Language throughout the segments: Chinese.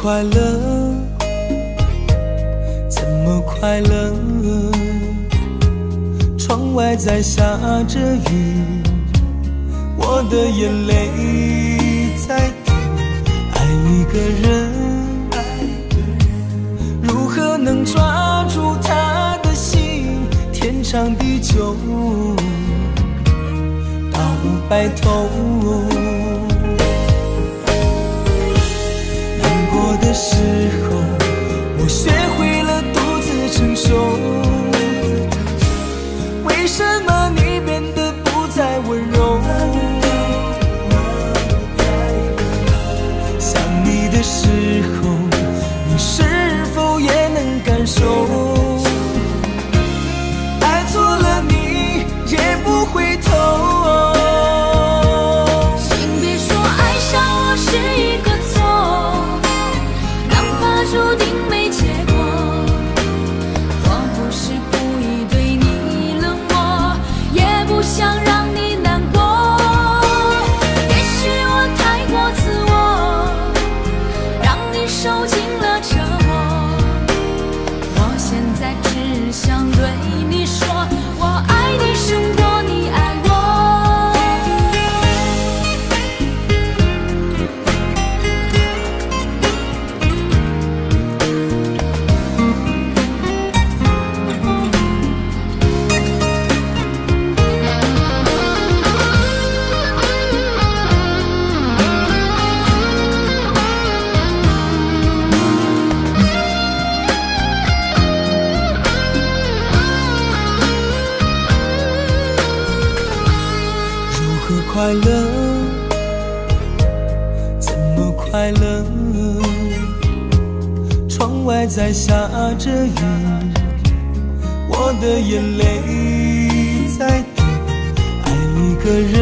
快乐？怎么快乐？窗外在下着雨，我的眼泪在滴。爱一个人，如何能抓住他的心？天长地久，到白头。难过的时候，我学会了独自承受。为什么你变得不再温柔？想你的时候，你是否也能感受？爱错了你也不回头。请别说爱上我是一个错，哪怕注定没结果。我不是故意对你冷漠，也不想让你难过。也许我太过自我，让你受尽了折磨。我现在只想对你说，我爱你胜过你爱我。快乐？怎么快乐？窗外在下着雨，我的眼泪在滴。爱一个人，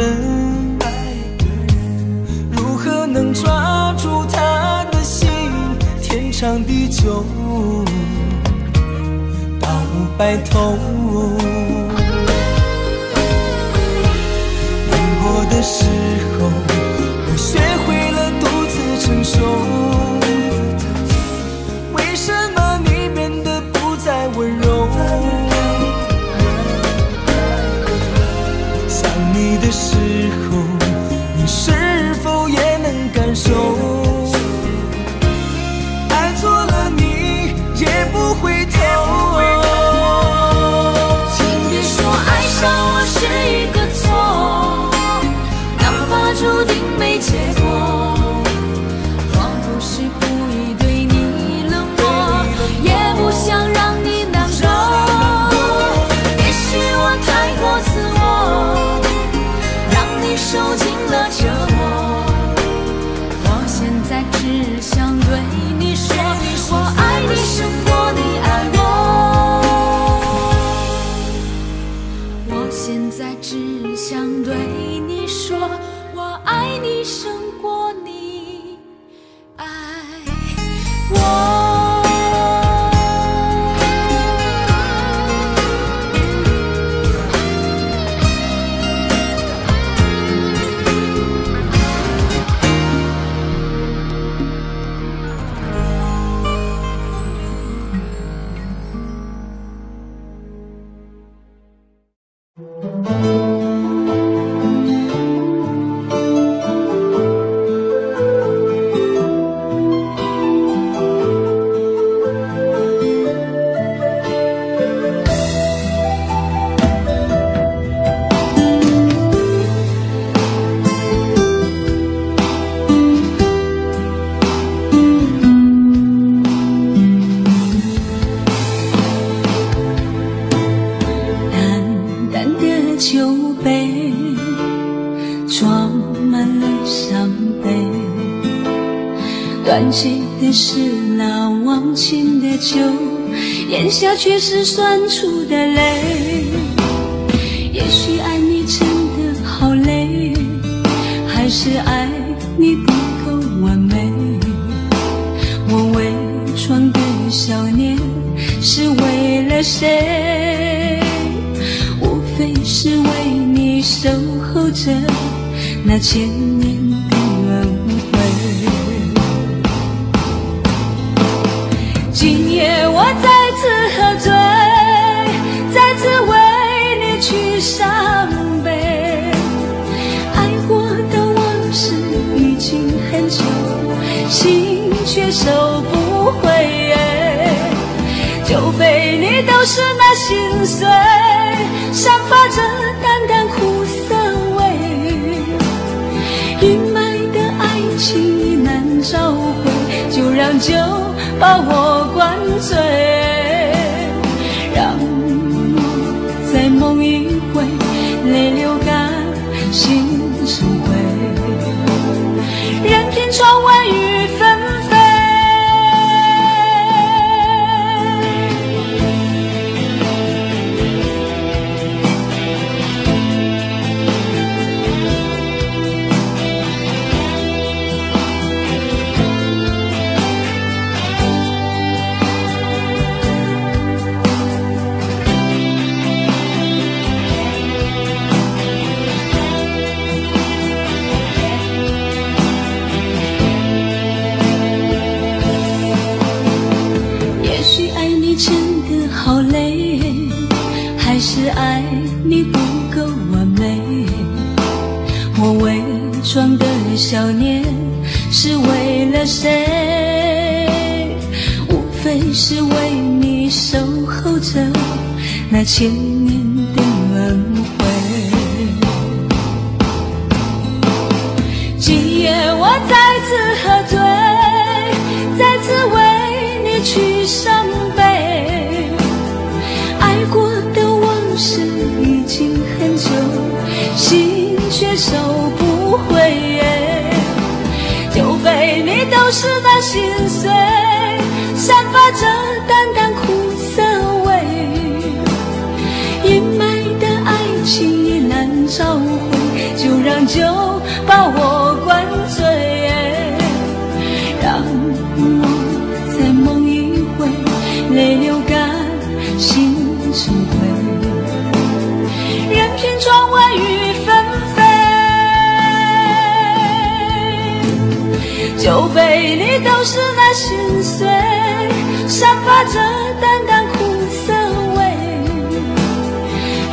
如何能抓住他的心？天长地久，到白头。的时候，我学会了独自承受。为什么你变得不再温柔？想你的时候，你是否也能感受？爱错了你也不回头。请别说爱上我是一个错，注定没结果。我不是故意对你冷漠，也不想让你难过。也许我太过自我，让你受尽了折磨。我现在只想对你说，我爱你胜过你爱我。我现在只想对你说，我爱你胜过你爱我。断气的是那忘情的酒，咽下却是酸楚的泪。也许爱你真的好累，还是爱你不够完美。我伪装的笑脸是为了谁？无非是为你守候着那千年的轮回。心却收不回。酒杯里都是那心碎，散发着淡淡苦涩味。阴霾的爱情已难找回，就让酒把我灌醉，让我再梦一回，泪流干，心成灰，任凭窗外雨纷飞。好累，还是爱你不够完美。我伪装的笑脸是为了谁？无非是为你守候着那千年的轮回。今夜我再次喝醉，再次为你去伤悲。爱过的往事已经很久，心却收不回。酒杯里都是那心碎，散发着淡淡苦涩味。阴霾的爱情已难找回，就让酒把我灌醉，让我再梦一回，泪流干，心成灰，任凭窗外雨纷飞。酒杯里都是那心碎，散发着淡淡苦涩味。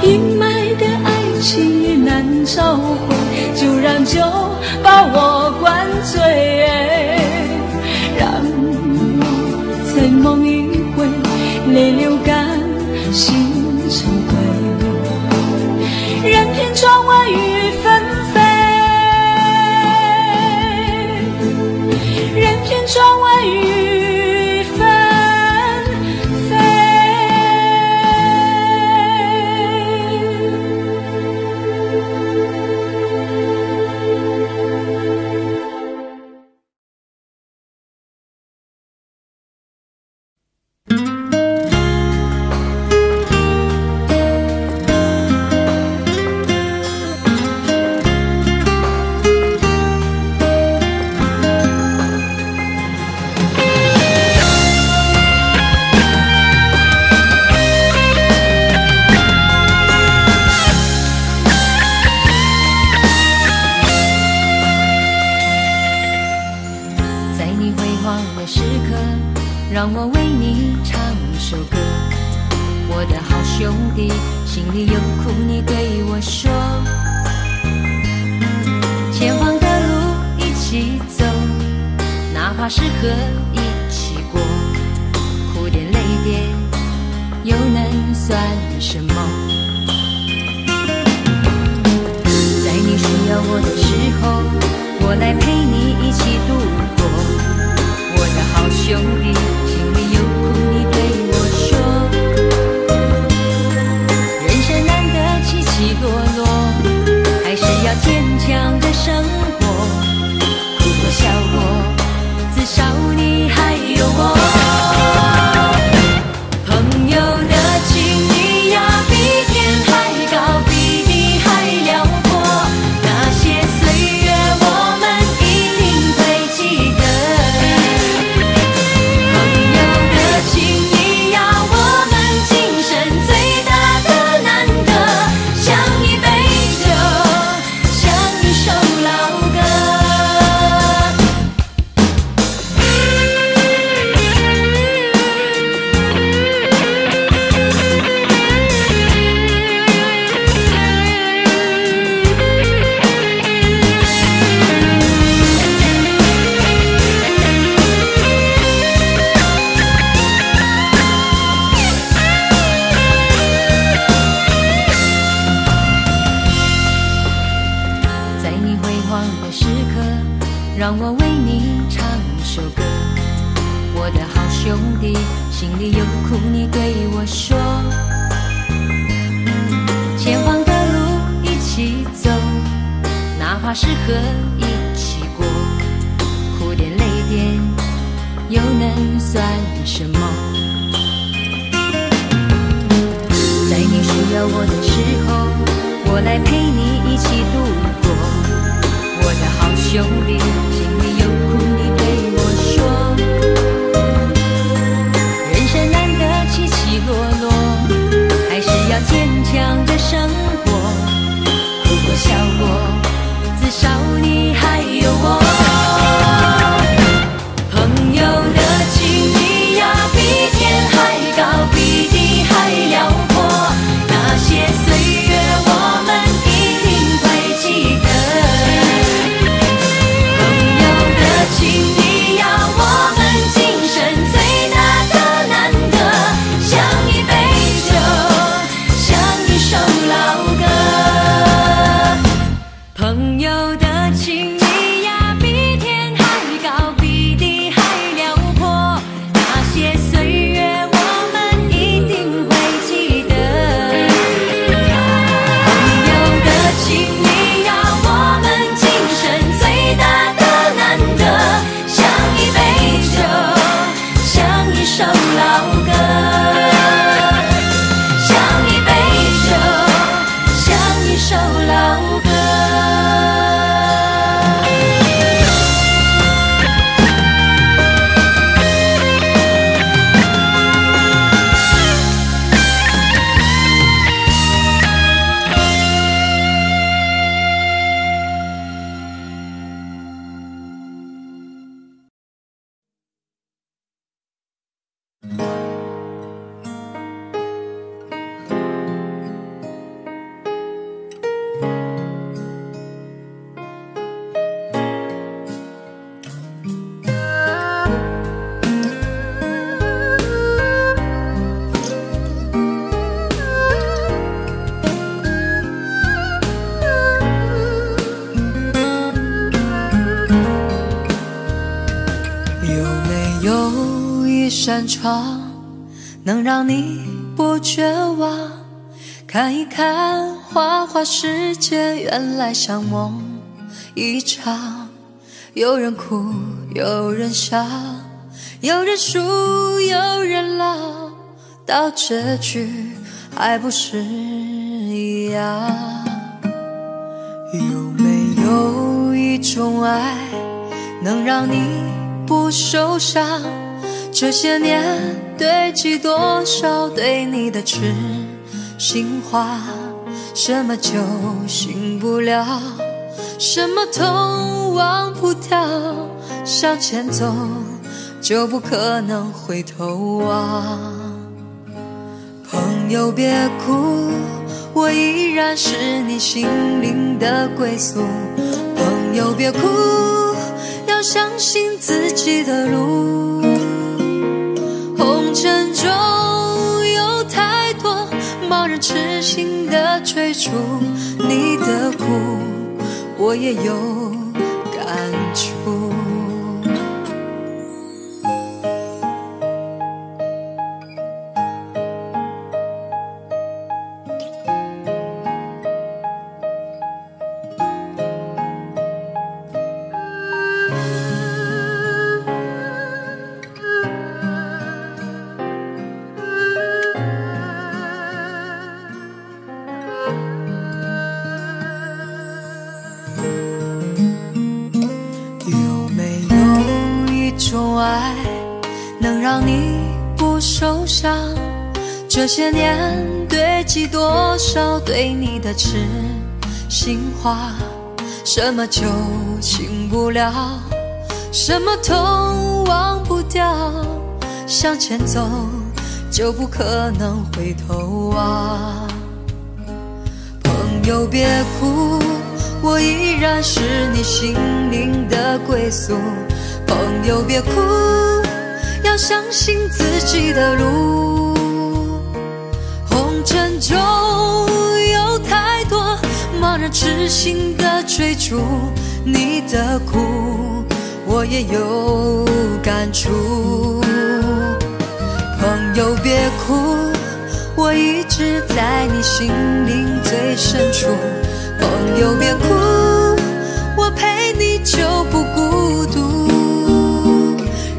阴霾的爱情已难找回，就让酒把我灌醉，让我再梦一回，泪流干，心成灰，任凭窗外雨纷飞，任凭窗外雨纷飞。让我为你唱一首歌，我的好兄弟，心里有苦你对我说，前方的路一起走，哪怕是河一起过，哭点泪点又能算什么？在你需要我的时候，我来陪你一起度过，我的好兄弟，心里有苦你对我说，人生难得起起落落，还是要坚强的生活，哭过笑过，至少你还有我。朋友的情谊呀，比天还高，比地还辽阔，那些岁月我们一定为你唱首歌，我的好兄弟，心里有苦你对我说，前方的路一起走，哪怕是河一起过，苦点累点又能算什么？在你需要我的时候，我来陪你一起度过，我的好兄弟，心里有苦你对我说，人生难得起起落落，还是要坚强的生活，哭过笑过，至少你还有我。朋友的情谊呀，比天还高，比地还辽阔，那些岁月我们一定会记得。朋友的情谊呀，我们今生最大的难得，像一杯酒，像一首老歌。朋友的情谊呀，比天还高，比地还辽阔，那些岁月我们一定会记得。朋友的情谊呀，我们今生最大的难得，像一杯酒，像一首老歌，像一杯酒，像一首老歌。扇窗能让你不绝望，看一看花花世界，原来像梦一场。有人哭，有人笑，有人输，有人老，到结局还不是一样。有没有一种爱能让你不受伤？这些年堆积多少对你的痴心话，什么酒醒不了，什么痛忘不掉，向前走就不可能回头望。朋友别哭，我依然是你心灵的归宿。朋友别哭，要相信自己的路。红尘中有太多盲人痴心的追逐，你的苦我也有感触。让你不受伤，这些年堆积多少对你的痴心话，什么酒醒不了，什么痛忘不掉，向前走就不可能回头望。朋友别哭，我依然是你心灵的归宿。朋友别哭，要相信自己的路。红尘中有太多盲人痴心的追逐，你的苦我也有感触。朋友别哭，我一直在你心灵最深处。朋友别哭，我陪你就不孤独。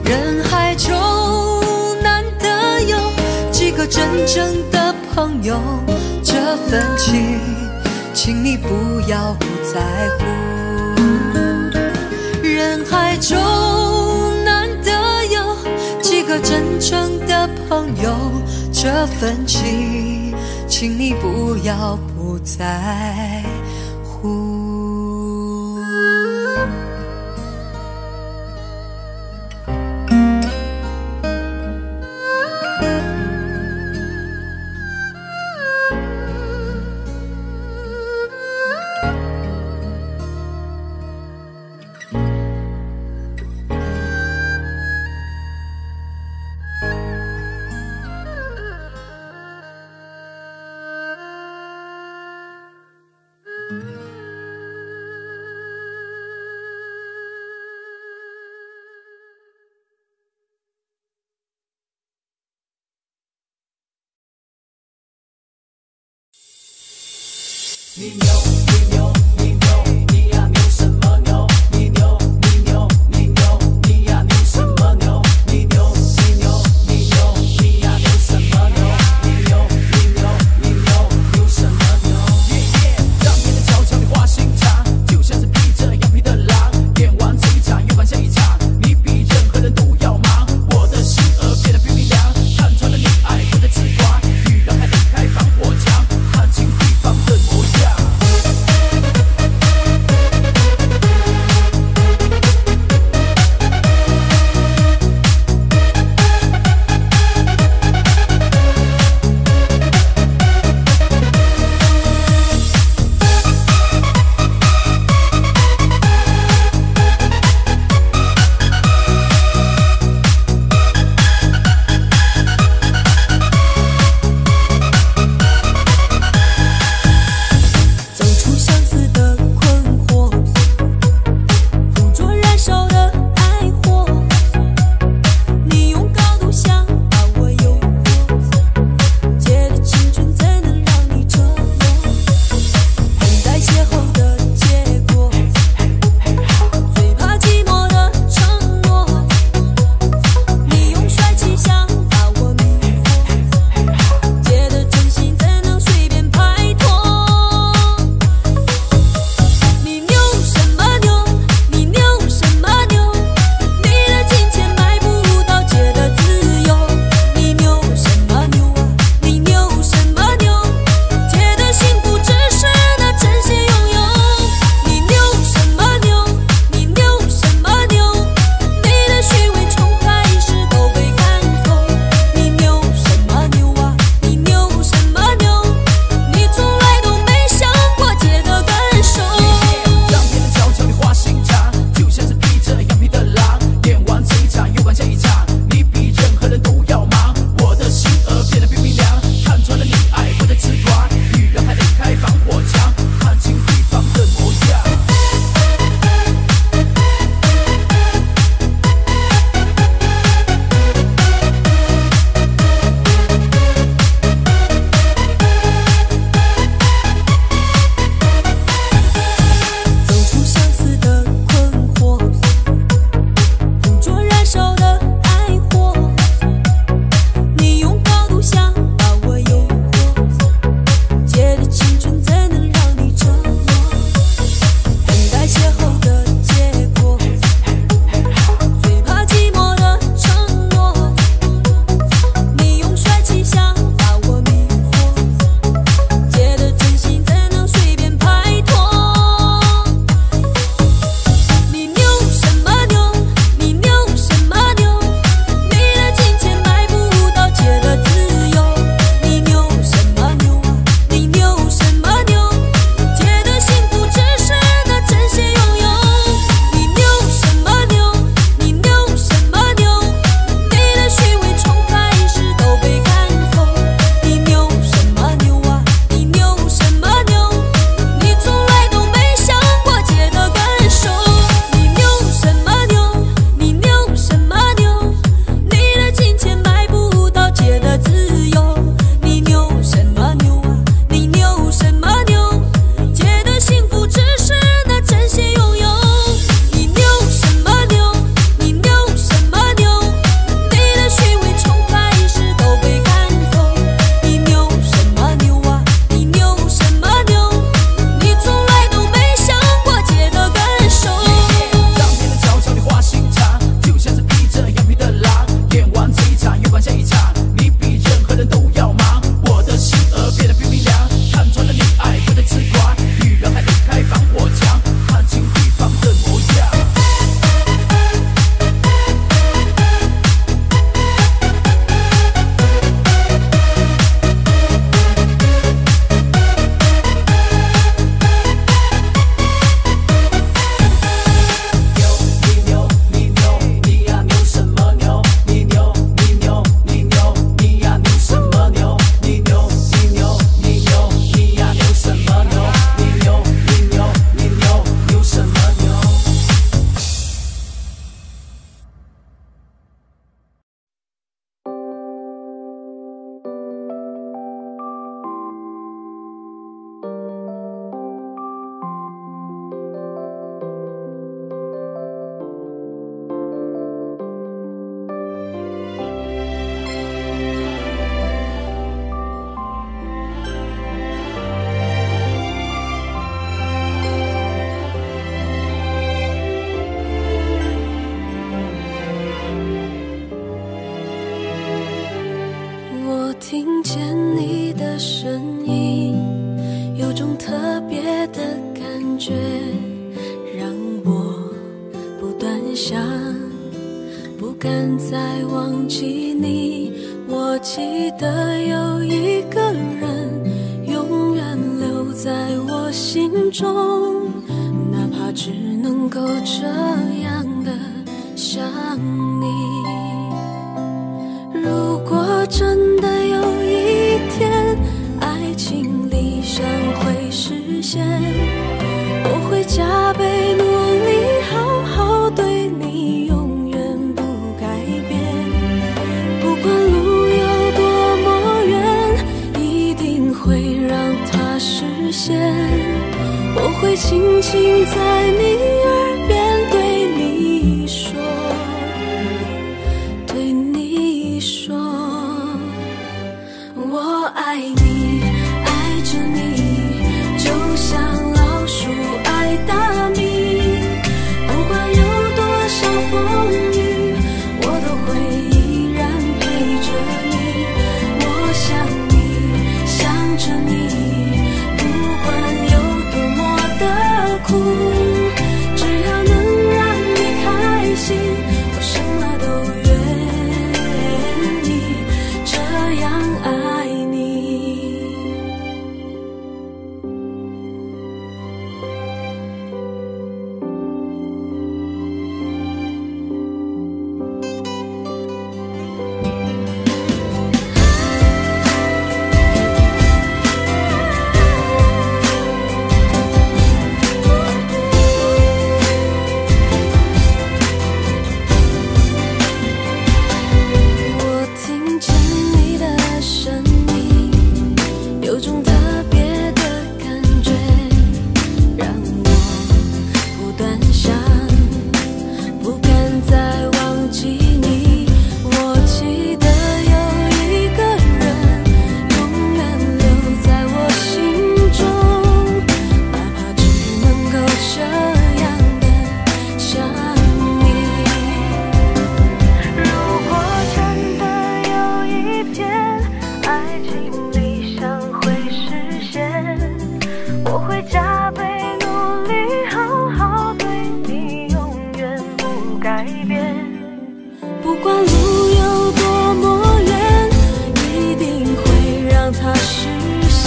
人海中难得有几个真正的朋友，这份情，请你不要不在乎。人海中难得有几个真正的朋友，这份情，请你不要不在乎。你牛，你牛，你牛，你呀牛什么牛？你牛，你牛，你牛，你呀牛什么牛？你牛，你牛，你牛，你呀牛什么牛？你牛，你牛，你牛，牛什么牛？让别人瞧瞧你花心肠，就像是披着羊皮的狼。演完这一场，又换下一场，你比任何人都要忙。我的心儿变得冰冰凉，看穿了你爱不再自夸，女人还离开防火墙，看清对方的模样。听见你的声音，有种特别的感觉，让我不断想，不敢再忘记你。我记得有一个人永远留在我心中，哪怕只能够这样的想你。如果真的有一天爱情理想会实现，我会加倍努力好好对你，永远不改变。不管路有多么远，一定会让它实现。我会轻轻在你耳边对你说，对你说，我爱你，爱着你，就像老鼠爱大米。不管有多少风雨，我都会依然陪着你。我想你，想着你，不管有多么的苦，只要能让你开心，我什么都愿意，这样爱你。我听见你的声音，有种特别的感觉，让我不断想，不敢再忘记你。我记得有一个人永远留在我心中，哪怕只能够这样的想你。如果真的有一天爱情理想会实现，我会加倍努力好好对你，永远不改变。不管路有多么远，一定会让它实现。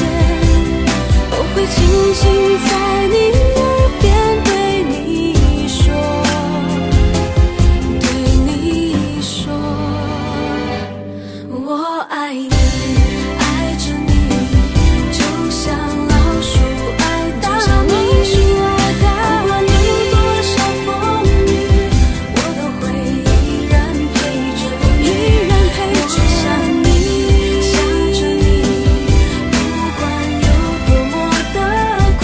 我会轻轻在你耳边对你说，对你说，我爱你，爱着你，就像老鼠爱大米。不管有多少风雨，我都会依然陪着你。我想你，想着你，不管有多么的苦，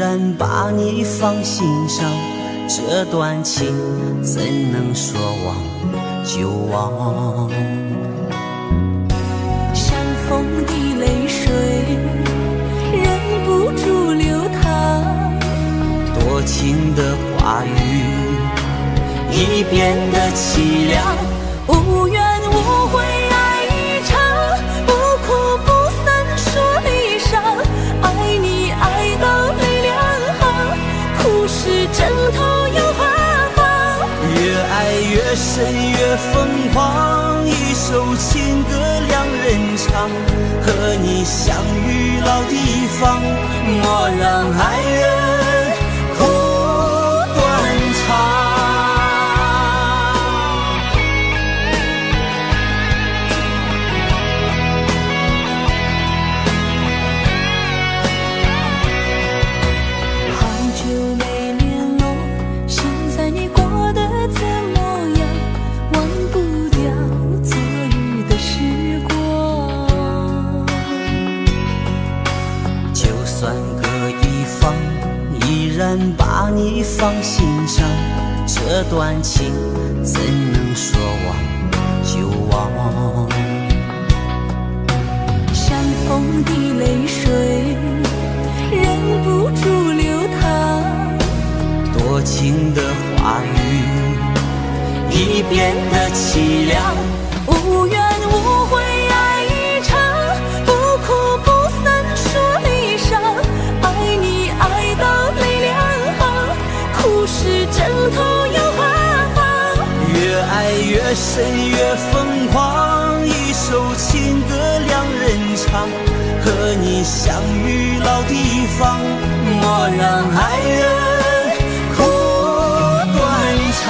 然把你放心上，这段情怎能说忘就忘？相逢的泪水忍不住流淌，多情的话语已变得凄凉，无怨无悔爱一场，不哭不散说离殇，爱你爱到泪两行，苦是枕头又花房，越爱越深越疯狂，一首情歌两人唱，和你相遇老地方，莫让爱人苦断肠。把你放心上，这段情怎能说忘就忘？相逢的泪水忍不住流淌，多情的话语已变得凄凉，无怨无悔爱一场，不哭不散说离殇，爱你爱到泪两行，苦是枕头又花房，越爱越深越疯狂，一首情歌两人唱，和你相遇老地方，莫让爱人苦断肠。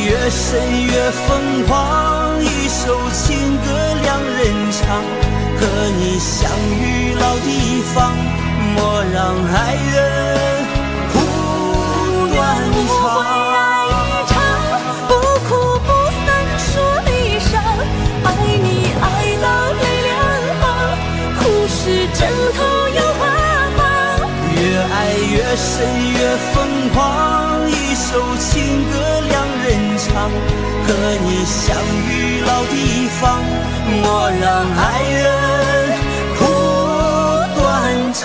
越深越疯狂，一首情歌两人唱，和你相遇老地方，莫让爱人苦断肠。爱一场，不哭不散说离殇，爱你爱到泪两行，苦是枕头又花房，越爱越深越疯狂，一首情歌两人唱，和你相遇老地方，莫让爱人苦断肠。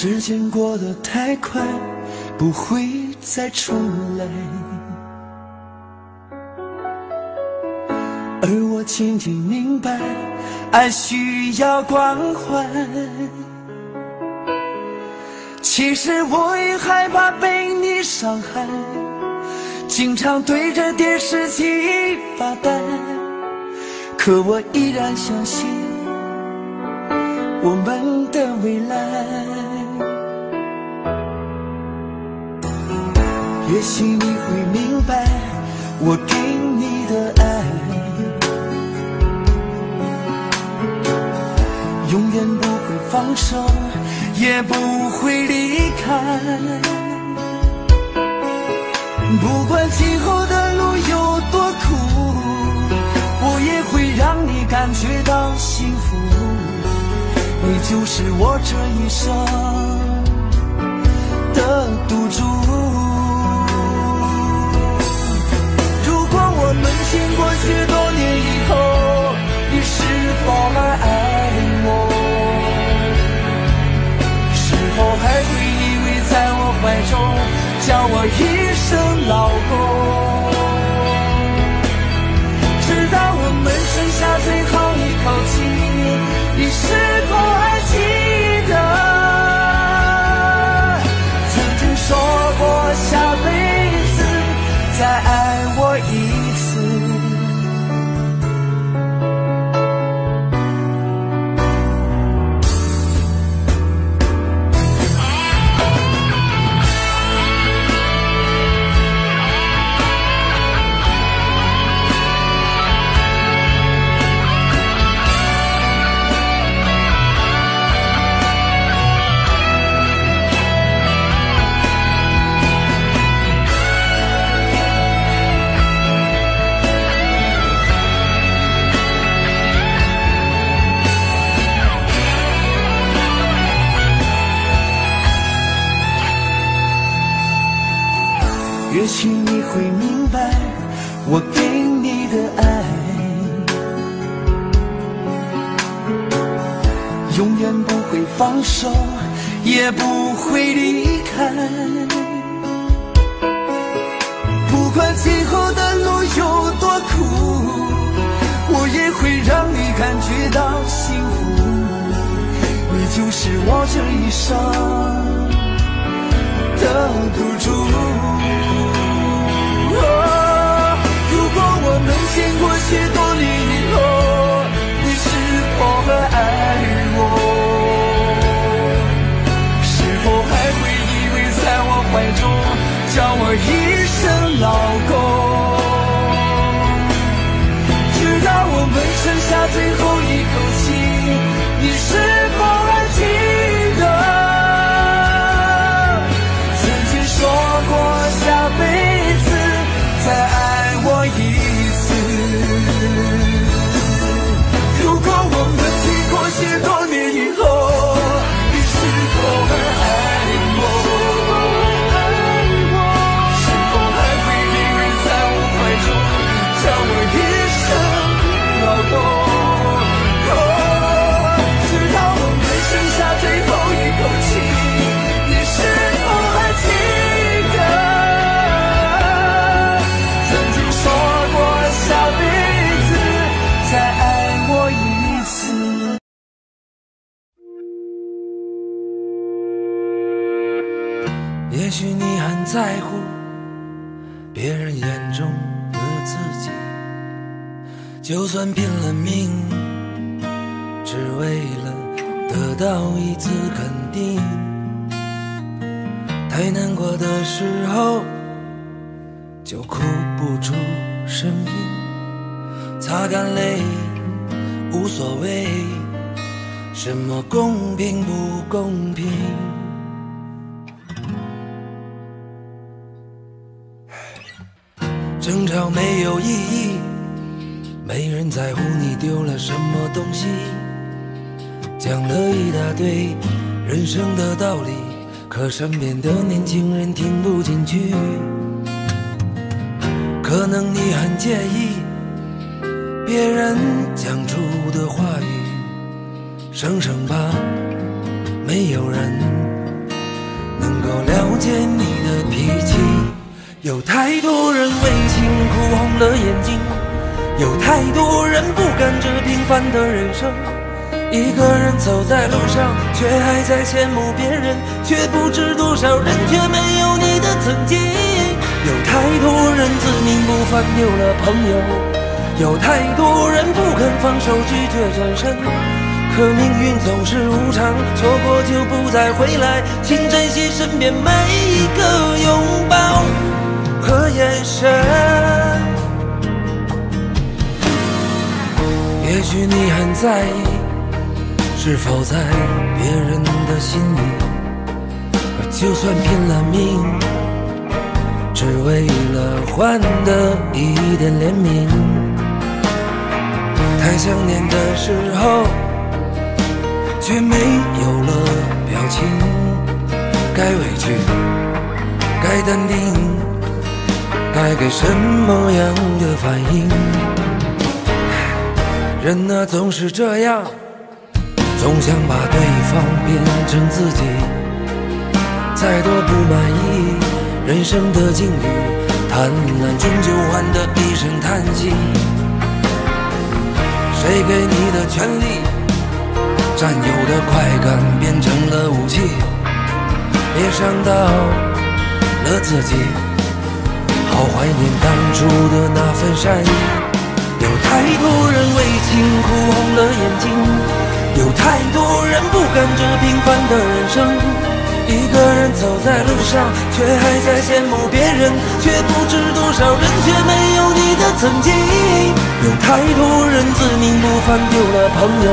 时间过得太快，不会再出来。而我渐渐明白，爱需要关怀。其实我也害怕被你伤害，经常对着电视机发呆。可我依然相信我们的未来。也许你会明白我给你的爱，永远不会放手，也不会离开。不管今后的路有多苦，我也会让你感觉到幸福。你就是我这一生的赌注。如果我们经过许多年以后，你是否还爱我？是否还会依偎在我怀中，叫我一声老公？直到我们剩下最后一口气，你是否还记得曾经说过下辈子再爱我一次？也许你会明白我给你的爱，永远不会放手，也不会离开。不管今后的路有多苦，我也会让你感觉到幸福。你就是我这一生的赌注。如果我们经过许多年以后，你是否还爱我？是否还会依偎在我怀中，叫我一声老公？直到我们剩下最后一口气，你是否还记得曾经说过下辈子再爱我一次？如果我们经过许多年以后，你是否还爱我？是否还会依偎在我怀中，叫我一声老公？直到我们剩下最后一口气，你是否还记得曾经说过下辈子再爱我一次？也许你很在乎别人眼中的自己，就算拼了命，只为了得到一次肯定。太难过的时候就哭不出声音，擦干泪无所谓，什么公平不公平？争吵没有意义，没人在乎你丢了什么东西，讲了一大堆人生的道理，可身边的年轻人听不进去。可能你很介意别人讲出的话语，生怕没有人够了解你的脾气。有太多人为情哭红了眼睛，有太多人不甘这平凡的人生。一个人走在路上，却还在羡慕别人，却不知多少人却没有你的曾经。有太多人自命不凡丢了朋友，有太多人不肯放手拒绝转身。可命运总是无常，错过就不再回来，请珍惜身边每一个拥抱和眼神。也许你很在意是否在别人的心里，就算拼了命，只为了换得一点怜悯。太想念的时候，却没有了表情。该委屈，该淡定，该给什么样的反应？人啊，总是这样，总想把对方变成自己。再多不满意人生的境遇，贪婪终究换得一声叹息。谁给你的权利，占有的快感变成了武器，别伤到了自己。好怀念当初的那份善意。有太多人为情哭红了眼睛，有太多人不甘这平凡的人生。一个人走在路上，却还在羡慕别人，却不知多少人却没有你的曾经。有太多人自命不凡丢了朋友，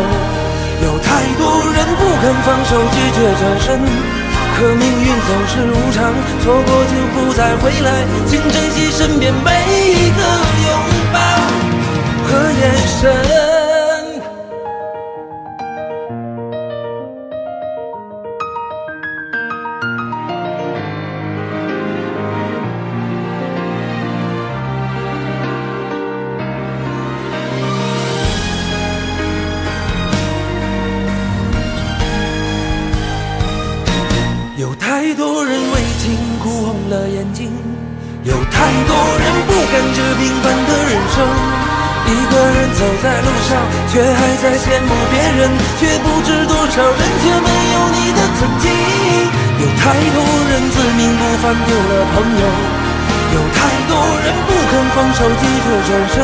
有太多人不肯放手拒绝转身。可命运总是无常，错过就不再回来，请珍惜身边每一个拥抱和眼神。有太多人为情哭红了眼睛，有太多人不甘这平凡的人生。一个人走在路上，却还在羡慕别人，却不知多少人却没有你的曾经。有太多人自命不凡丢了朋友，有太多人不肯放手拒绝转身。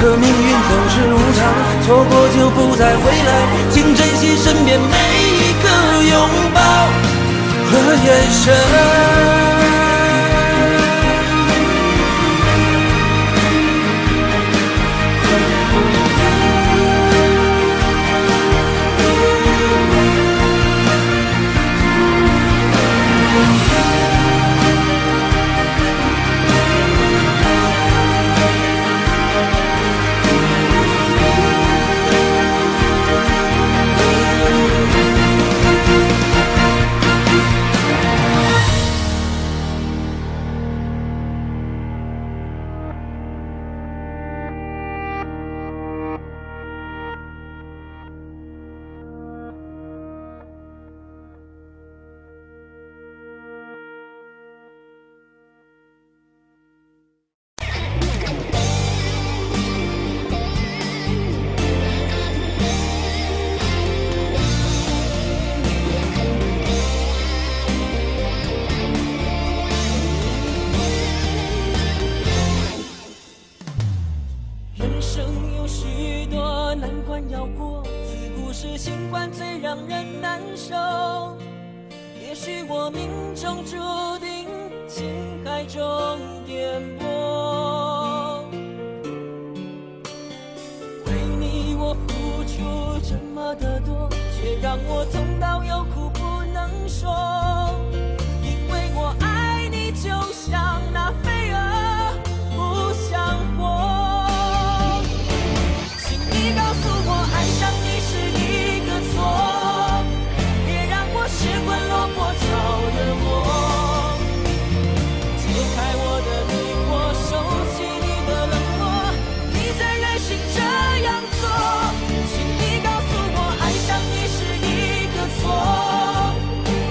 可命运总是无常，错过就不再回来，请珍惜身边每一个拥抱和眼神。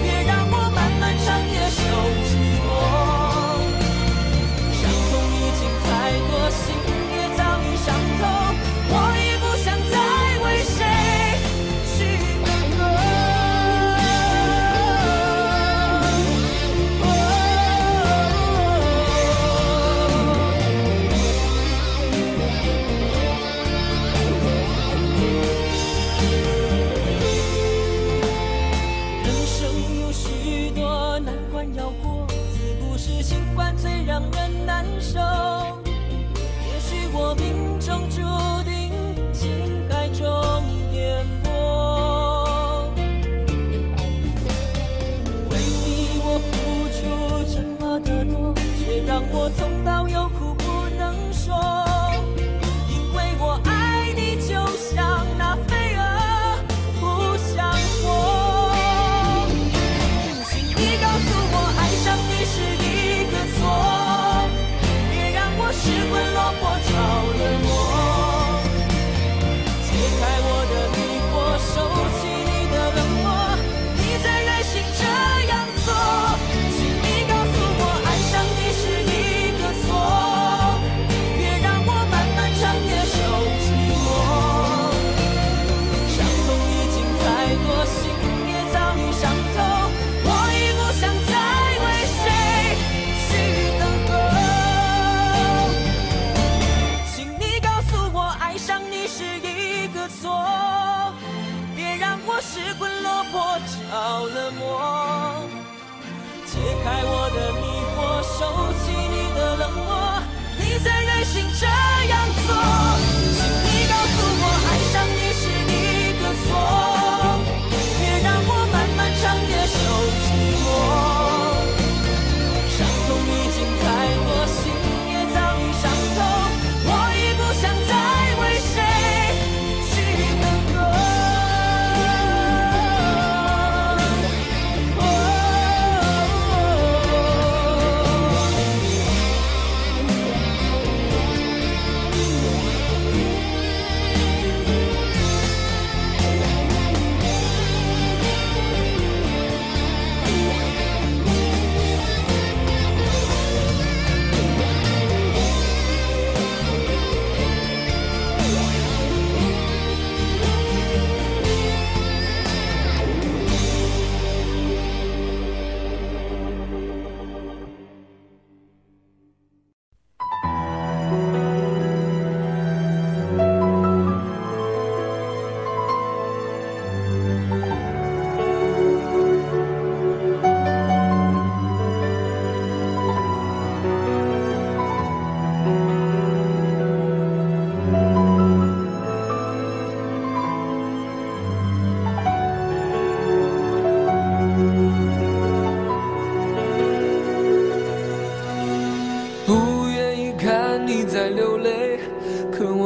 别让我慢慢尝个错，别让我失魂落魄着了魔。解开我的迷惑，收起你的冷漠，你再任性这样做，请你告诉我，爱上你是一个错，别让我漫漫长夜受寂寞。伤痛已经太多，心也早已伤透，我已不想再为谁去等候。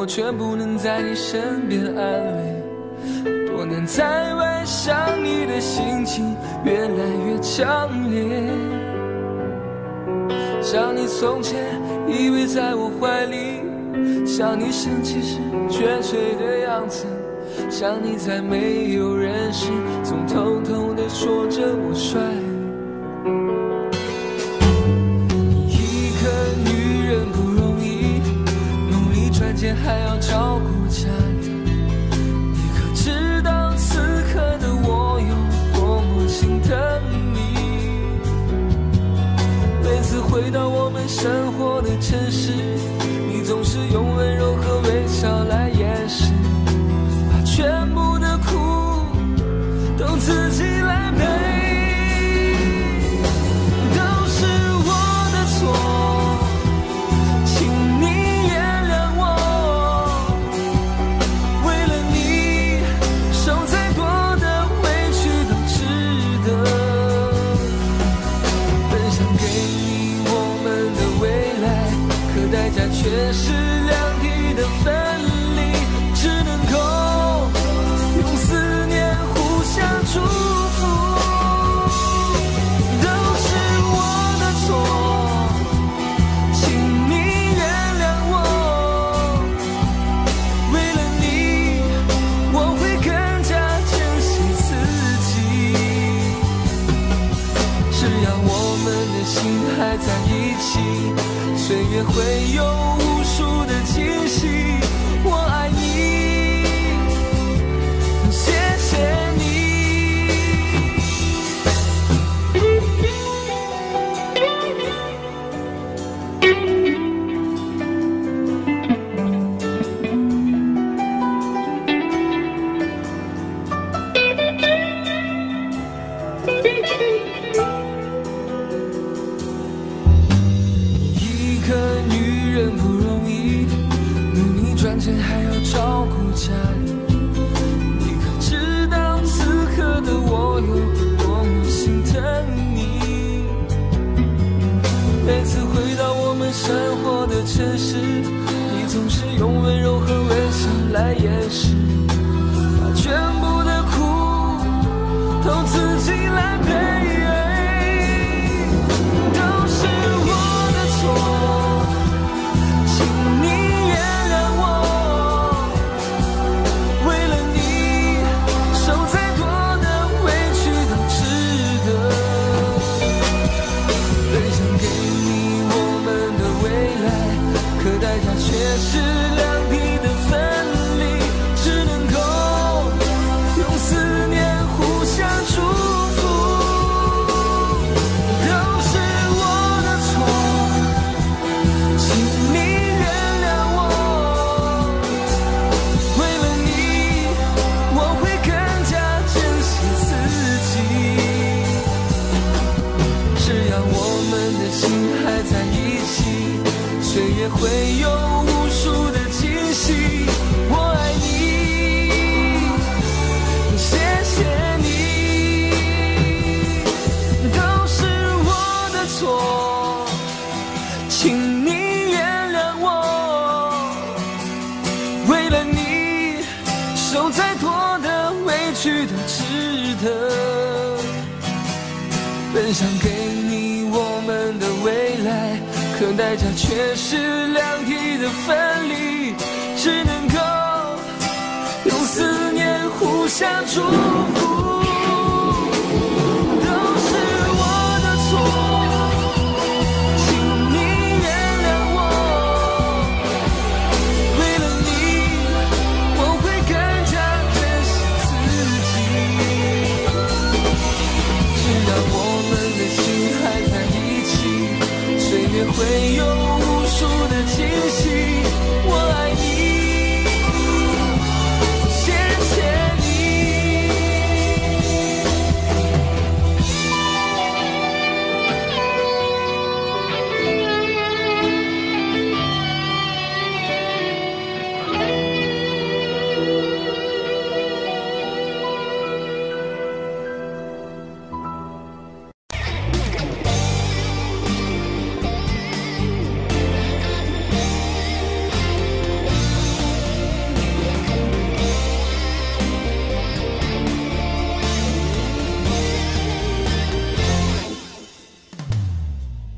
却不能在你身边安慰，多年在外想你的心情越来越强烈，想你从前依偎在我怀里，想你生气时撅嘴的样子，想你在没有人时总偷偷地说着我帅。你一个女人不容易，努力赚钱还要照顾家里，你可知道此刻的我有多么心疼你？每次回到我们生活的城市，你总是用温柔和微笑来掩饰，把全部的苦都自己来背，都是我的错，请你原谅我，为了你受再多的委屈都值得，本想给你我们的未来，可代价却是两地的分离，只能够用思念互相祝福，都是我的错，请你原谅我，为了你我会更加珍惜自己，只要我们的心还在一起，岁月会有无数的惊喜，我爱你，谢谢你。一个女人不容易，努力赚钱还要照顾家里，你可知道此刻的我有多么心疼你？每次回到我们生活的城市，你总是用温柔和微笑来掩饰，把全部的苦都自己来背，都是我的错，请你原谅我，为了你受再多的委屈都值得，本想给你我们的未来，可代价却是两地的分离，只去都值得。本想给你我们的未来，可代价却是两地的分离，只能够用思念互相祝福。都是我的错，请你原谅我。为了你，我会更加珍惜自己。只要我们的心还在一起，岁月会有无数的惊喜。我爱你，谢谢你。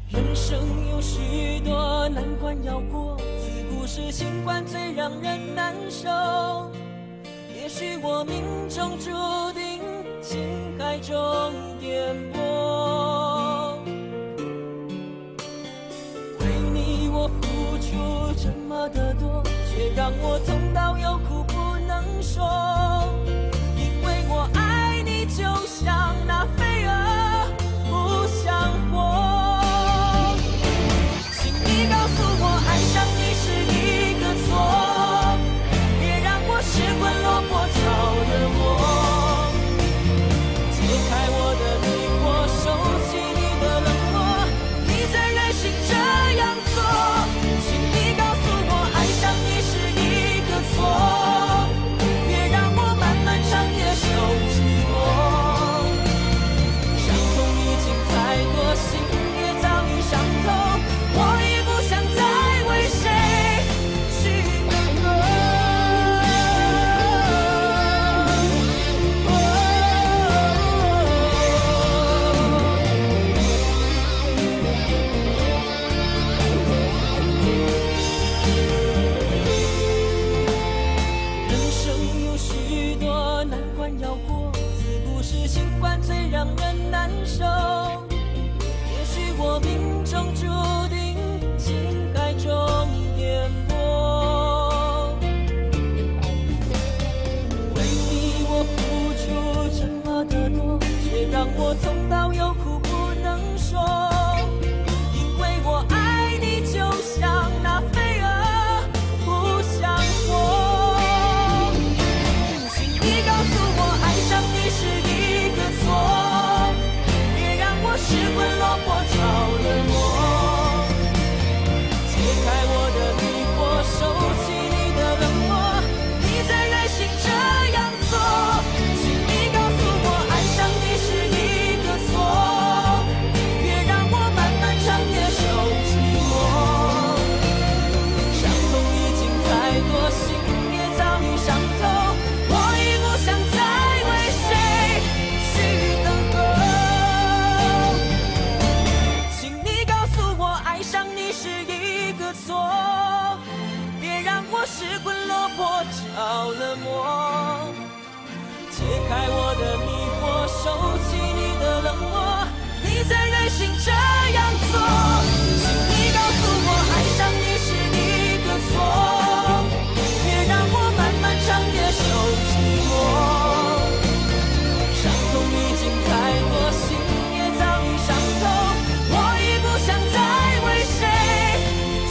人生有许多难关要过，自古是心关最让人难受。也许我命中注定情海中颠簸，为你我付出这么的多，却让我痛到有苦不能说。因为我爱你，就像那飞蛾不想活。你告诉我，爱上你是一个错，别让我失魂落魄着了魔。解开我的迷惑，收起你的冷漠，你再任性这样做。请你告诉我，爱上你是一个错，别让我漫漫长夜受寂寞。伤痛已经太多，心也早已伤透，我已不想再为谁去等候。人生有许多难关要过，自古是心关最让人难受。也许我命中注定情海中颠簸，为你我付出这么的多，却让我痛到有苦不能说。因为我爱你，就像那飞蛾不想活。请你告诉我，爱上你是一个错，别让我失魂落魄着了魔。解开我的迷惑，收起你的冷漠，你再任性这样做。请你告诉我，爱上你是一个错，别让我漫漫长夜受寂寞。伤痛已经太多，心也早已伤透，我已不想再为谁去等候。请你告诉我，爱上你是一个错，别让我失魂落魄着了魔。解开我的迷惑，收起你的冷漠，你再任性这样做。请你告诉我，爱上你是一个错，别让我漫漫长夜受寂寞。伤痛已经太多，心也早已伤透，我已不想再为谁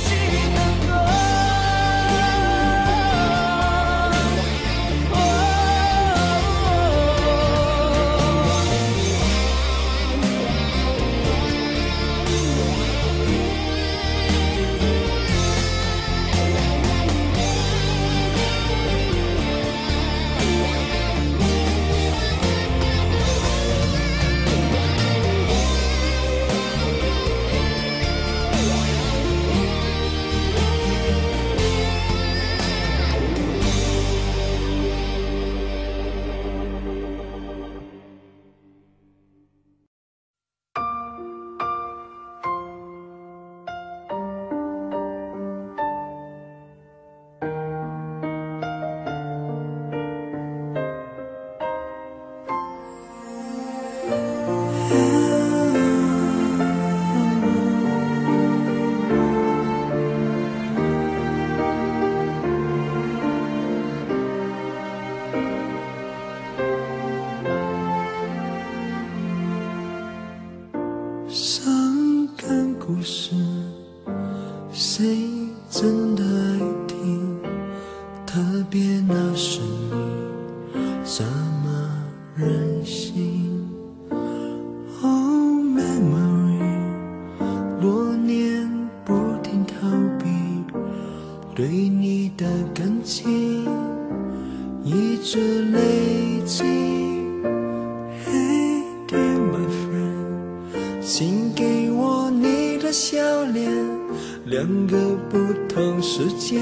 去等候。那是你怎么任性。 Oh memory， 多年不停逃避对你的感情，一直累积。Hey dear my friend， 请给我你的笑脸，两个不同世界，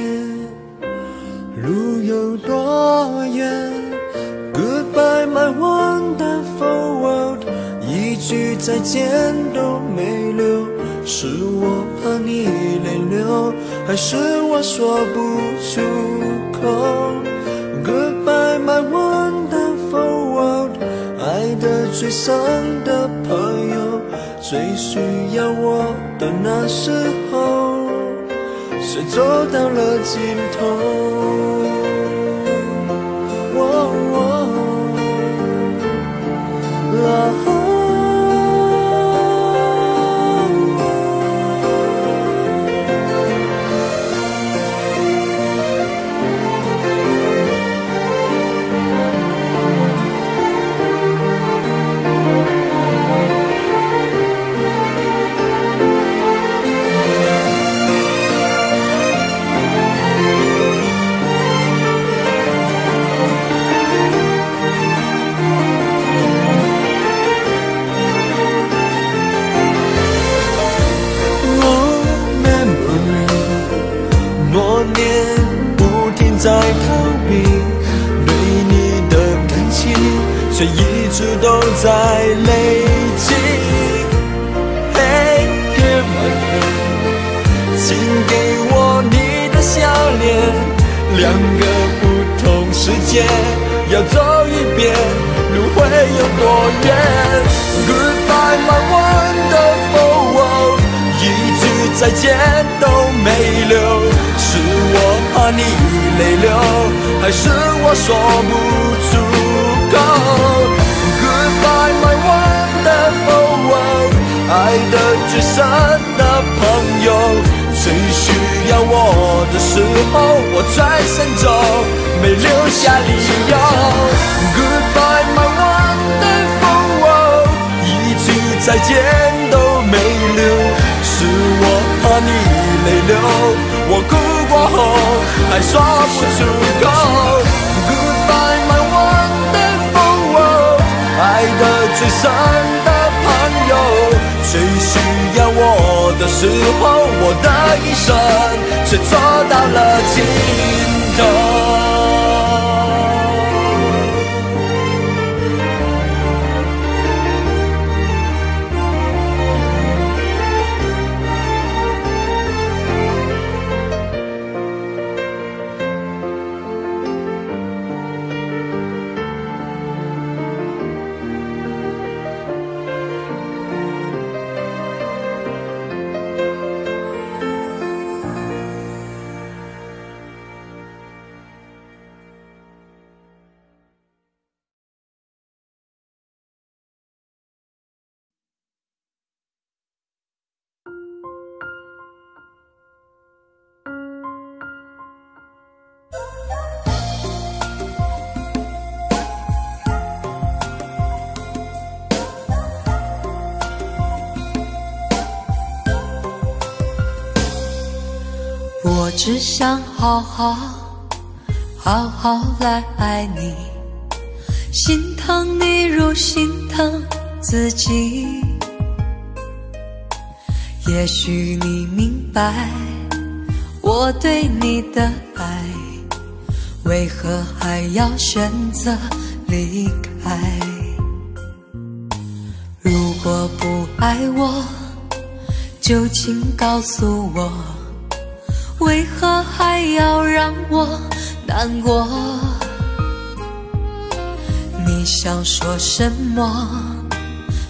路有多远 ？Goodbye my wonderful world， 一句再见都没留，是我怕你泪流，还是我说不出口 ？Goodbye my wonderful world， 爱得最深的朋友，最需要我的那时候。 谁走到了尽头？在逃避对你的感情，却一直都在累积。Hey dear my friend， 请给我你的笑脸，两个不同世界，要走一遍，路会有多远 ？Goodbye my wonderful world， 一句再见都没留，是我怕你泪流，还是我说不出口 ？Goodbye my wonderful world， 爱的最深的朋友，最需要我的时候，我转身走，没留下理由。Goodbye my wonderful world， 一句再见都没留，是我怕你泪流。 我哭过后还说不出口 Goodbye my wonderful world， 爱的最深的朋友，最需要我的时候，我的一生却走到了尽头。 我只想好好来爱你，心疼你如心疼自己。也许你明白我对你的爱，为何还要选择离开？如果不爱我，就请告诉我，为何还要让我难过？你想说什么？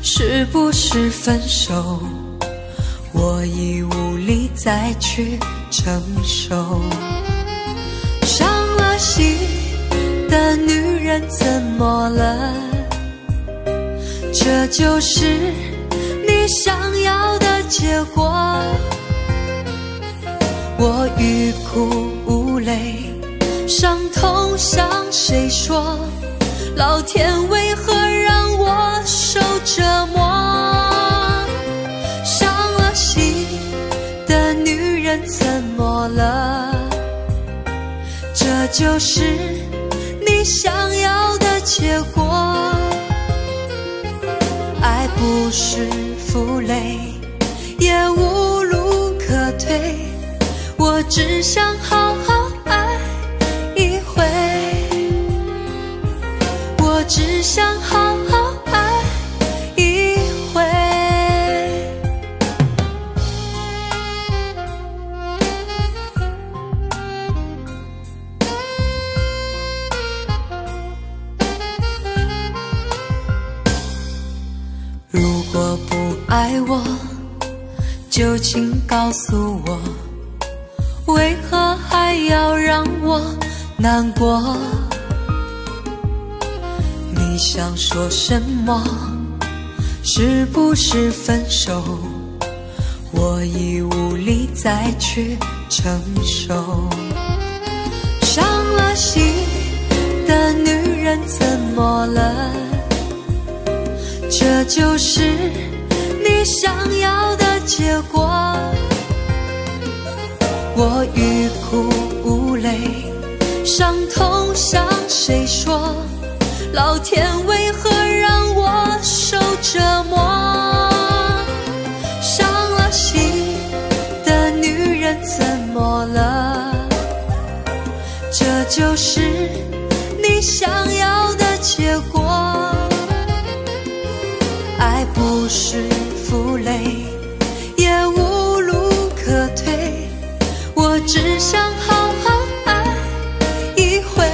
是不是分手？我已无力再去承受。伤了心的女人怎么了？这就是你想要的结果。我欲哭无泪，伤痛向谁说？老天为何让我受折磨？伤了心的女人怎么了？这就是你想要的结果。爱不是负累，也无路可退，我只想好好爱一回，我只想好好爱一回。如果不爱我，就请告诉我，为何还要让我难过？你想说什么？是不是分手？我已无力再去承受。伤了心的女人怎么了？这就是你想要的结果。我欲哭无泪，伤痛向谁说？老天为何让我受折磨？伤了心的女人怎么了？这就是你想要的结果。爱不是负累，也无路可退，我只想好好爱一回。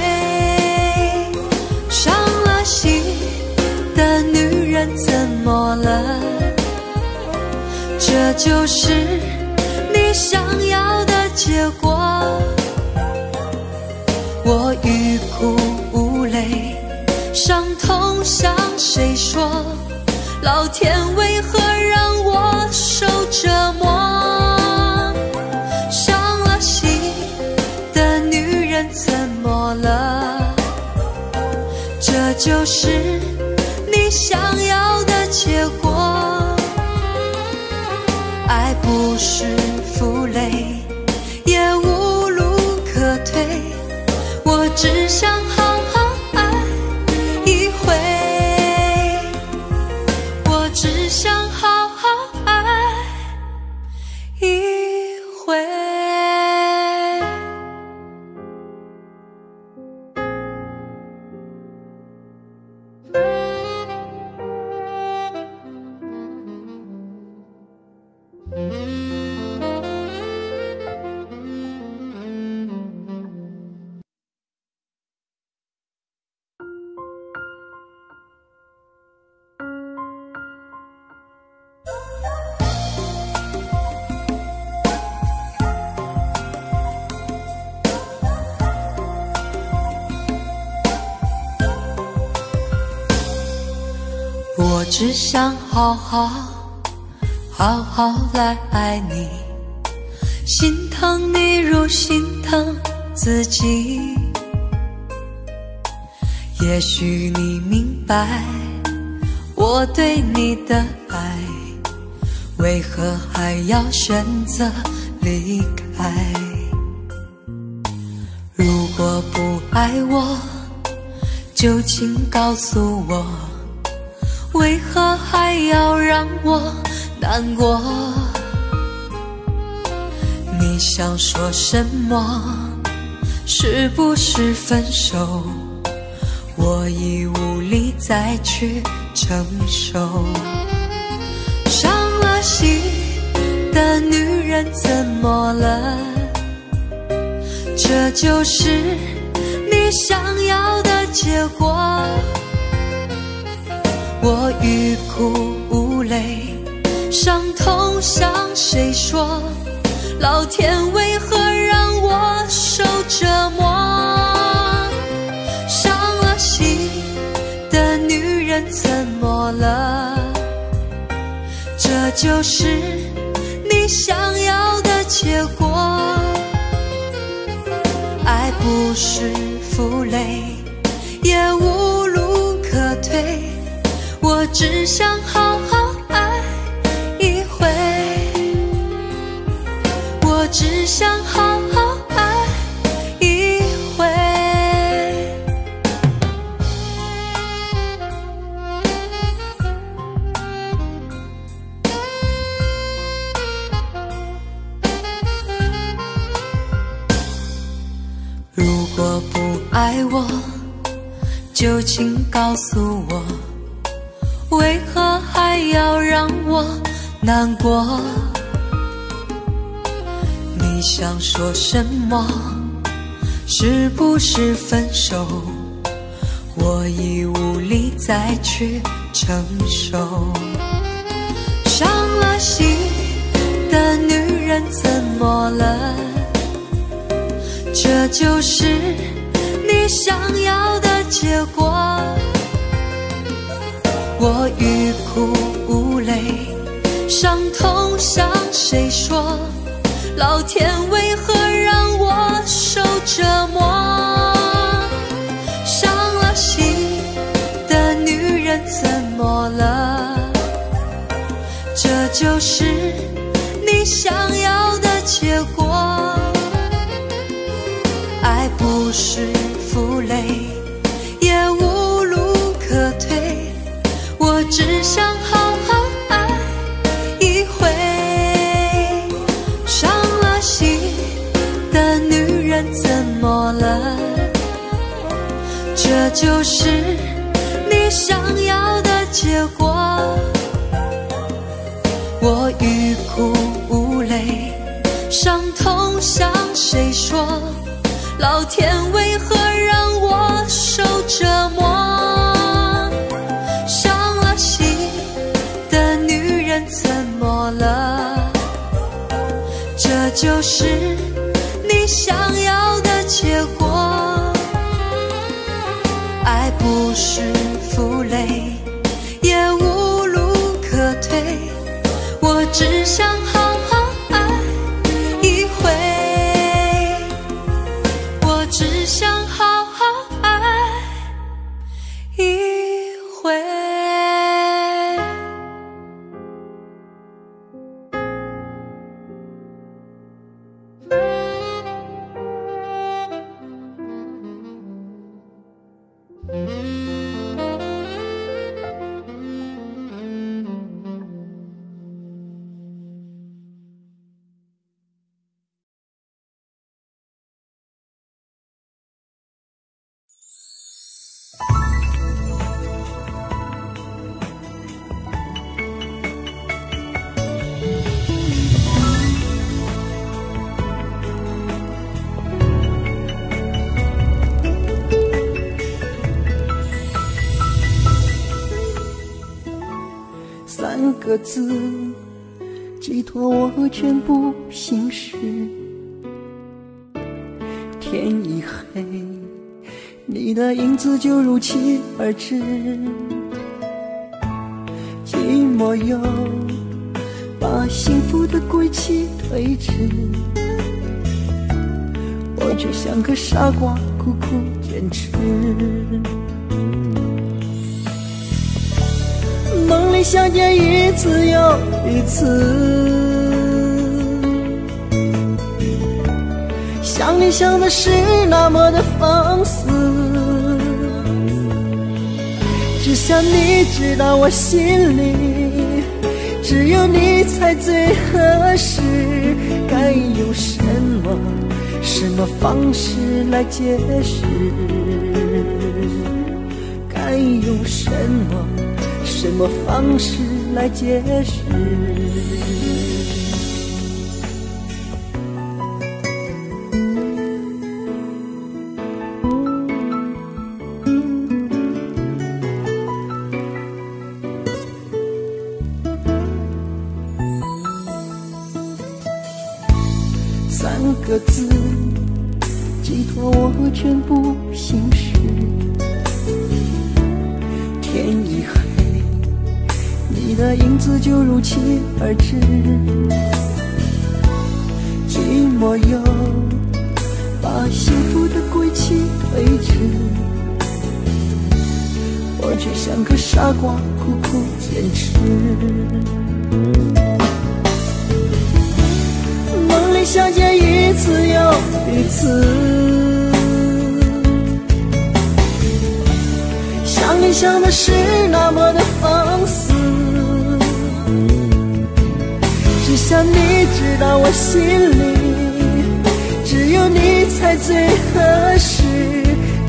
伤了心的女人怎么了？这就是你想要的结果。我欲哭无泪，伤痛向谁说？老天为何让我受折磨？伤了心的女人怎么了？这就是你想要的结果。爱不是负累，也无路可退，我只想好好爱一回，我只想好好爱一回。我只想好好来爱你，心疼你如心疼自己。也许你明白我对你的爱，为何还要选择离开？如果不爱我，就请告诉我，为何还要让我难过？你想说什么？是不是分手？我已无力再去承受。伤了心的女人怎么了？这就是你想要的结果。我欲哭无泪，伤痛向谁说？老天为何让我受折磨？伤了心的女人怎么了？这就是你想要的结果。爱不是负累，也无路可退，我只想好好爱一回，我只想好好爱一回。如果不爱我，就请告诉我，为何还要让我难过？你想说什么？是不是分手？我已无力再去承受。伤了心的女人怎么了？这就是你想要的结果。我欲哭无泪，伤痛向谁说？老天为何让我受折磨？伤了心的女人怎么了？这就是你想要的结果。爱不是负累，也无路可退，我只想好好爱一回。伤了心的女人怎么了？这就是你想要的结果。我欲哭无泪，伤痛向谁说？老天为何让我受折磨？伤了心的女人怎么了？这就是你想要的结果。爱不是负累，也无路可退，我只想好好爱一回，我只想好好爱一回。三个字寄托我全部心事。天一黑，你的影子就如期而至，寂寞又把幸福的归期推迟，我却像个傻瓜苦苦坚持。梦里相见一次又一次，想你想的是那么的放肆，只想你知道我心里只有你才最合适。该用什么方式来解释？该用什么方式来解释？三个字寄托我全部心事。天一黑，你的影子就如期而至，寂寞又把把幸福的归期推迟，我却像个傻瓜苦苦坚持。梦里相见一次又一次，想你想的是那么的放肆，只想你知道我心里只有你才最合适。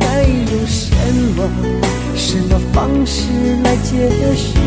该用什么方式来解释？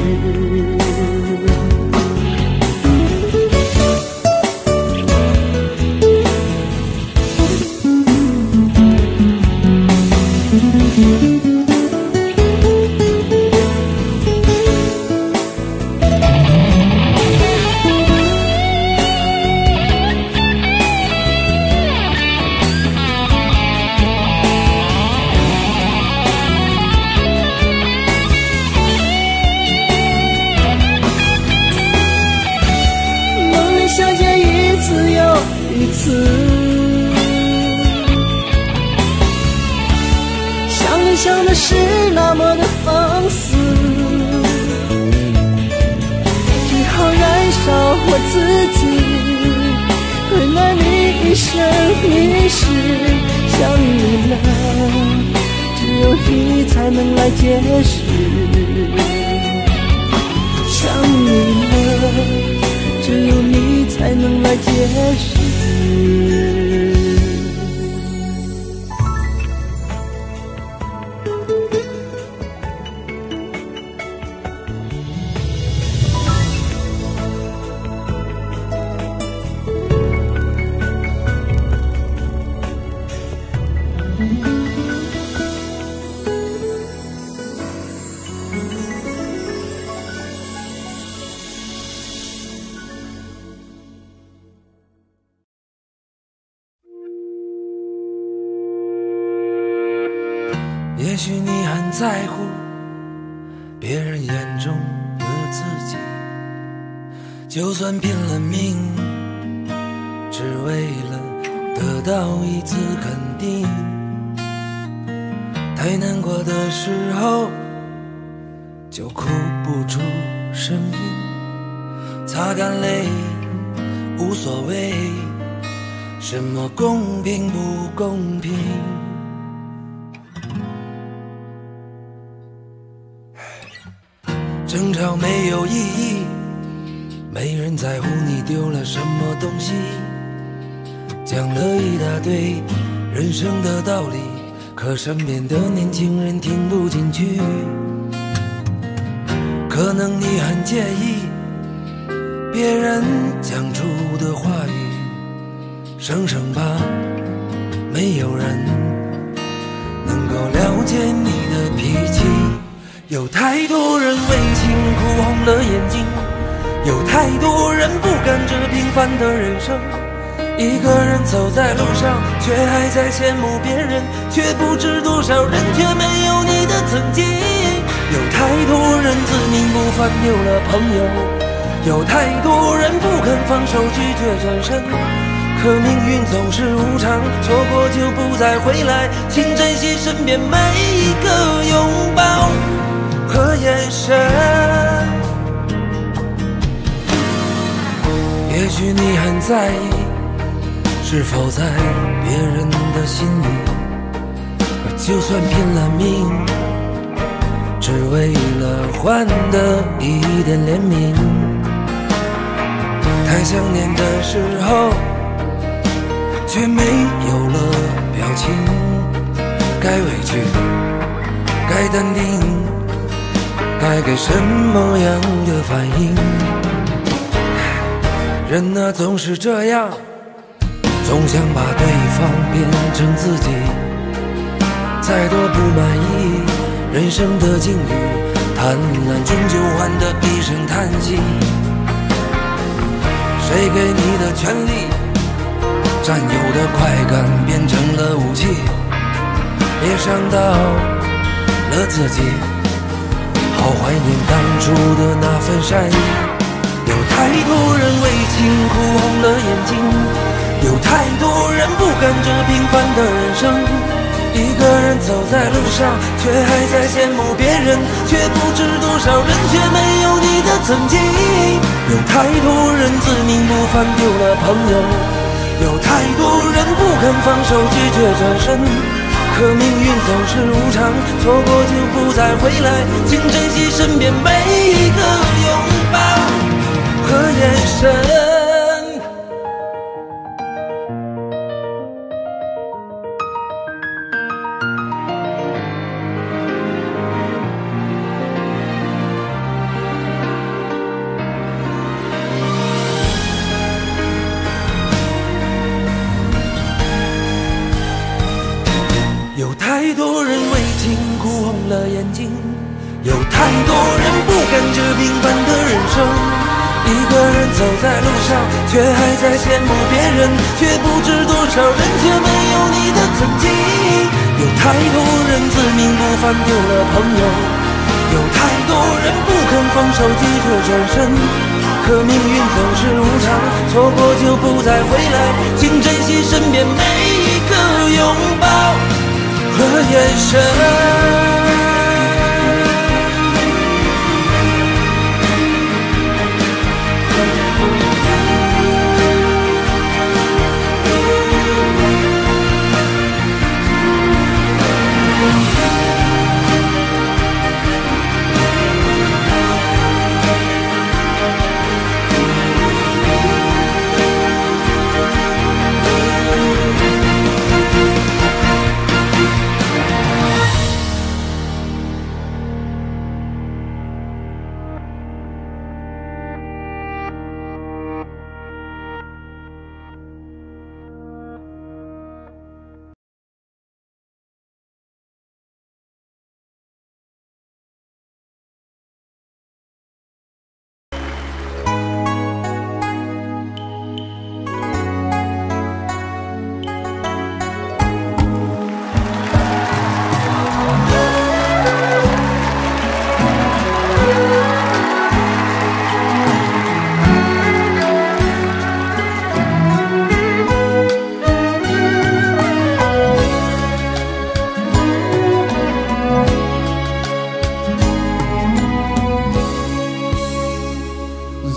想你想的是那么的放肆，只好燃烧我自己，为爱你一生一世。想你了，只有你才能来解释。想你了，只有你才能来解释。也许你很在乎别人眼中的自己，就算拼了命，只为了得到一次肯定。太难过的时候，就哭不出声音，擦干泪，无所谓什么公平不公平。争吵没有意义，没人在乎你丢了什么东西，讲了一大堆人生的道理，可身边的年轻人听不进去。可能你很介意别人讲出的话语，生生怕没有人能够了解你的脾气。有太多人为情哭红了眼睛，有太多人不甘这平凡的人生。一个人走在路上，却还在羡慕别人，却不知多少人却没有你的曾经。有太多人自命不凡丢了朋友，有太多人不肯放手拒绝转身。可命运总是无常，错过就不再回来，请珍惜身边每一个拥抱和眼神。也许你很在意是否在别人的心里，可就算拼了命，只为了换得一点怜悯。太想念的时候，却没有了表情，该委屈，该淡定，该给什么样的反应？人啊，总是这样，总想把对方变成自己。再多不满意人生的境遇，贪婪终究换得一声叹息。谁给你的权利，占有的快感变成了武器，别伤到了自己。好怀念当初的那份善意。有太多人为情哭红了眼睛，有太多人不甘这平凡的人生，一个人走在路上，却还在羡慕别人，却不知多少人却没有你的曾经。有太多人自命不凡丢了朋友，有太多人不肯放手拒绝转身，可命运总是无常，错过就不再回来，请珍惜身边每一个拥抱和眼神。有太多人为情哭红了眼睛，有太多人不甘这平凡的人生，一个人走在路上，却还在羡慕别人，却不知多少人却没有你的曾经。有太多人自命不凡丢了朋友，有太多人不肯放手拒绝转身，可命运总是无常，错过就不再回来，请珍惜身边每一个拥抱和眼神。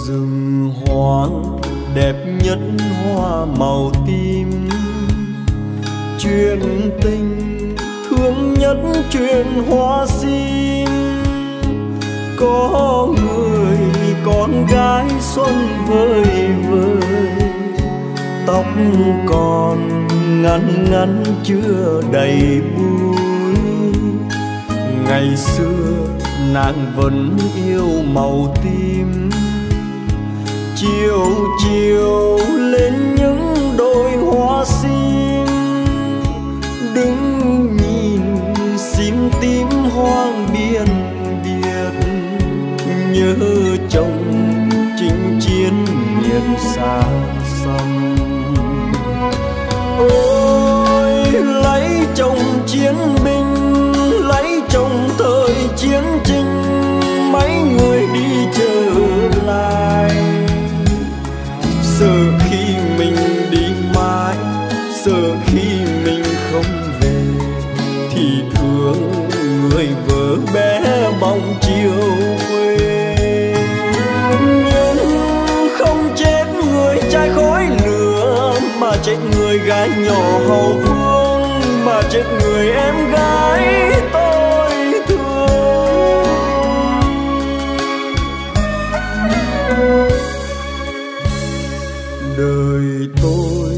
Rừng hoang đẹp nhất hoa màu tím, chuyện tình thương nhất chuyện hoa sim. Có người con gái xuân vơi vơi, tóc còn ngắn ngắn chưa đầy bụi. Ngày xưa nàng vẫn yêu màu tím, chiều chiều lên những đôi hoa sim. Đứng nhìn sim tím hoang biên biệt, nhớ chồng chinh chiến miền xa xăm. Ôi lấy chồng chiến binh, lấy chồng thời chiến tranh, mấy người đi trở lại. Sợ khi mình đi mãi, sợ khi mình không về, thì thương người vợ bé bóng chiều quê. Nhưng không chết người trai khói lửa, mà chết người gái nhỏ hậu phương, mà chết người em gái tôi thương. Đời tôi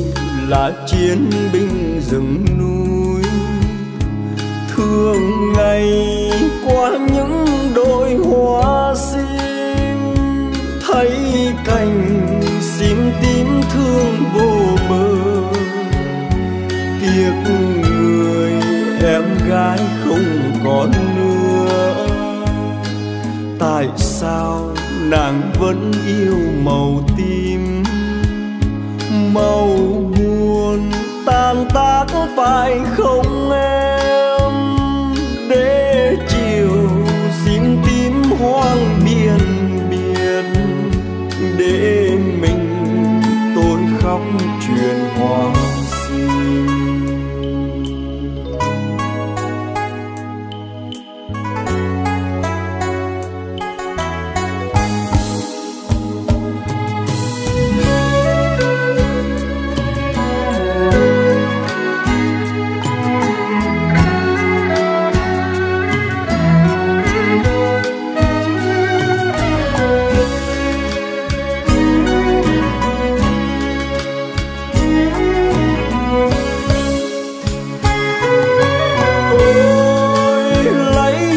là chiến binh rừng núi, thường ngày qua những đôi hoa sim. Thấy cành sim tím thương vô bờ, tiếc người em gái không còn nữa. Tại sao nàng vẫn yêu màu tím, màu buồn tan tác phải không em? Để chiều sim tím hoang biên biệt, để mình tôi khóc chuyện hoa.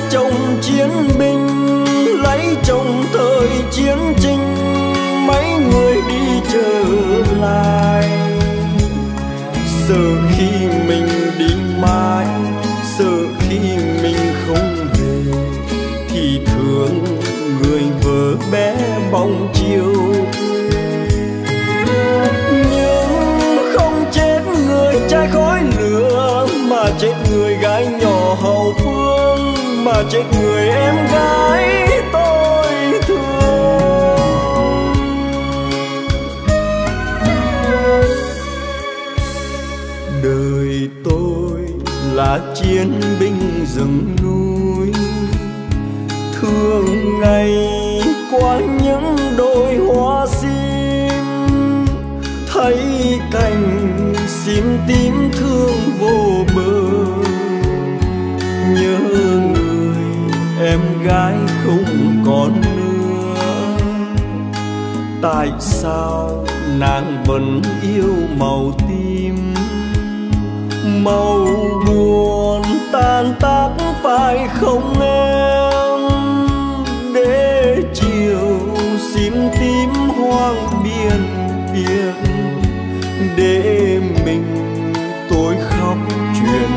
chồng chiến binh, lấy chồng thời chiến tranh, mấy người đi trở lại. Sợ khi mình đi mãi, sợ khi mình không về, thì thương người vợ bé bóng chiều. Nhưng không chết người trai khói lửa, mà chết người gái nhỏ hậu phương, mà chết người em gái tôi thương. Đời tôi là chiến binh rừng núi, thương ngày qua những đôi hoa sim, thấy cành sim tím thương vô bờ. Nhớ người em gái không còn nữa, tại sao nàng vẫn yêu màu tím? Màu buồn tan tác phải không em? Để chiều sim tím hoang biên biệt, để mình tôi khóc chuyện